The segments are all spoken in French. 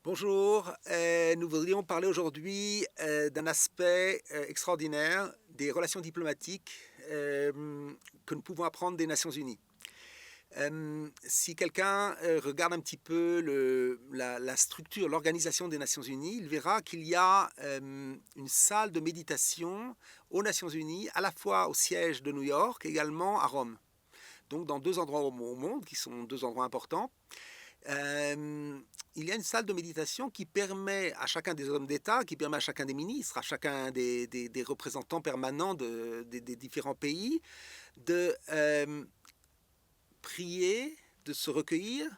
Bonjour, nous voudrions parler aujourd'hui d'un aspect extraordinaire des relations diplomatiques que nous pouvons apprendre des Nations Unies. Si quelqu'un regarde un petit peu la structure, l'organisation des Nations Unies, il verra qu'il y a une salle de méditation aux Nations Unies, à la fois au siège de New York, également à Rome. Donc dans deux endroits au monde, qui sont deux endroits importants. Il y a une salle de méditation qui permet à chacun des hommes d'État, qui permet à chacun des ministres, à chacun des représentants permanents des différents pays de prier, de se recueillir,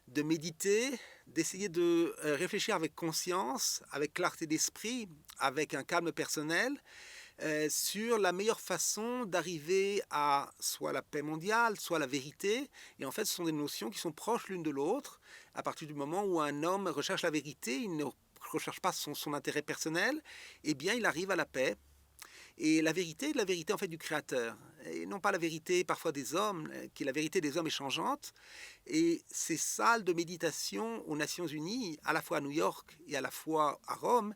de méditer, d'essayer de réfléchir avec conscience, avec clarté d'esprit, avec un calme personnel, sur la meilleure façon d'arriver à soit la paix mondiale, soit la vérité. Et en fait, ce sont des notions qui sont proches l'une de l'autre. À partir du moment où un homme recherche la vérité, il ne recherche pas son intérêt personnel, eh bien, il arrive à la paix. Et la vérité en fait du Créateur, et non pas la vérité parfois des hommes, qui est la vérité des hommes est changeante. Et ces salles de méditation aux Nations Unies, à la fois à New York et à la fois à Rome,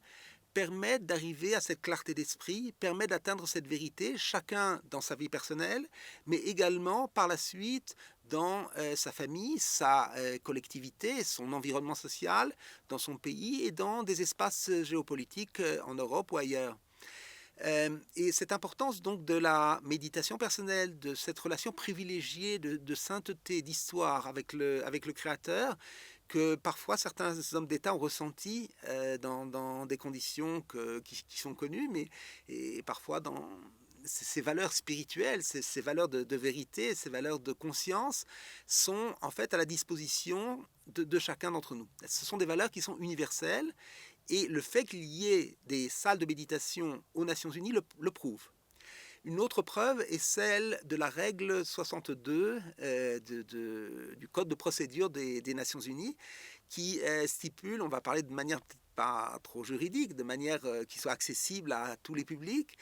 permettent d'arriver à cette clarté d'esprit, permettent d'atteindre cette vérité, chacun dans sa vie personnelle, mais également par la suite dans sa famille, sa collectivité, son environnement social, dans son pays et dans des espaces géopolitiques en Europe ou ailleurs. Et cette importance donc de la méditation personnelle, de cette relation privilégiée de sainteté, d'histoire avec le Créateur, que parfois certains hommes d'État ont ressenti dans des conditions qui sont connues, mais et parfois dans ces valeurs spirituelles, ces valeurs de vérité, ces valeurs de conscience sont en fait à la disposition de chacun d'entre nous. Ce sont des valeurs qui sont universelles. Et le fait qu'il y ait des salles de méditation aux Nations Unies le prouve. Une autre preuve est celle de la règle 62 du Code de procédure des Nations Unies qui stipule, on va parler de manière peut-être pas trop juridique, de manière qui soit accessible à tous les publics.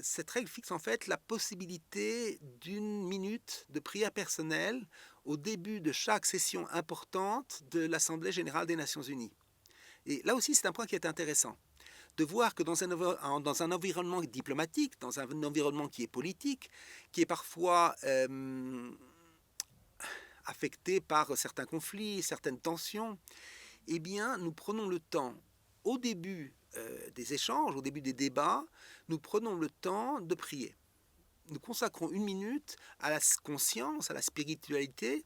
Cette règle fixe en fait la possibilité d'une minute de prière personnelle au début de chaque session importante de l'Assemblée générale des Nations Unies. Et là aussi, c'est un point qui est intéressant, de voir que dans un environnement diplomatique, dans un environnement qui est politique, qui est parfois affecté par certains conflits, certaines tensions, eh bien, nous prenons le temps, au début des échanges, au début des débats, nous prenons le temps de prier. Nous consacrons une minute à la conscience, à la spiritualité,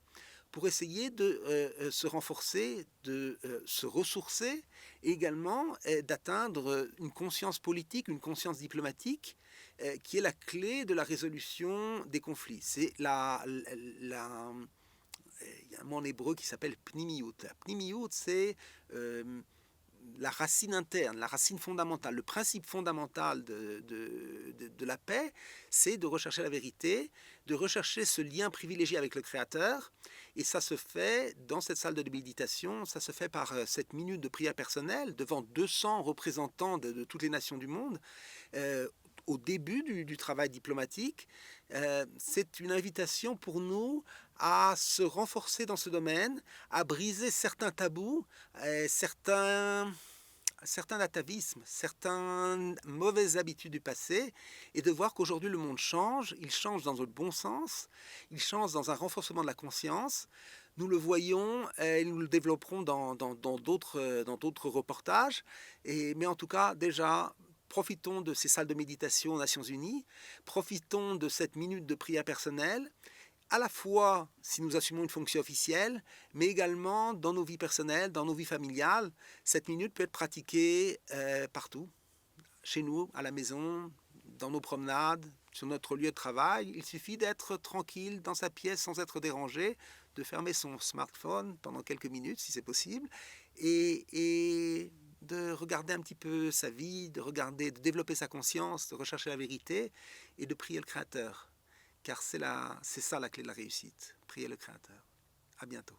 pour essayer de se renforcer, de se ressourcer, et également d'atteindre une conscience politique, une conscience diplomatique, qui est la clé de la résolution des conflits. C'est il y a un mot en hébreu qui s'appelle pnimiyut. La pnimiyut, c'est la racine interne, la racine fondamentale, le principe fondamental de la paix, c'est de rechercher la vérité, de rechercher ce lien privilégié avec le Créateur. Et ça se fait dans cette salle de méditation, ça se fait par cette minute de prière personnelle devant 200 représentants de toutes les nations du monde. Au début du travail diplomatique, c'est une invitation pour nous à se renforcer dans ce domaine, à briser certains tabous, certains atavismes, certaines mauvaises habitudes du passé, et de voir qu'aujourd'hui le monde change, il change dans le bon sens, il change dans un renforcement de la conscience. Nous le voyons et nous le développerons dans d'autres reportages, mais en tout cas déjà, profitons de ces salles de méditation aux Nations Unies, profitons de cette minute de prière personnelle, à la fois si nous assumons une fonction officielle, mais également dans nos vies personnelles, dans nos vies familiales. Cette minute peut être pratiquée partout, chez nous, à la maison, dans nos promenades, sur notre lieu de travail. Il suffit d'être tranquille dans sa pièce sans être dérangé, de fermer son smartphone pendant quelques minutes si c'est possible, et de regarder un petit peu sa vie, de développer sa conscience, de rechercher la vérité et de prier le Créateur. Car c'est ça la clé de la réussite, prier le Créateur. À bientôt.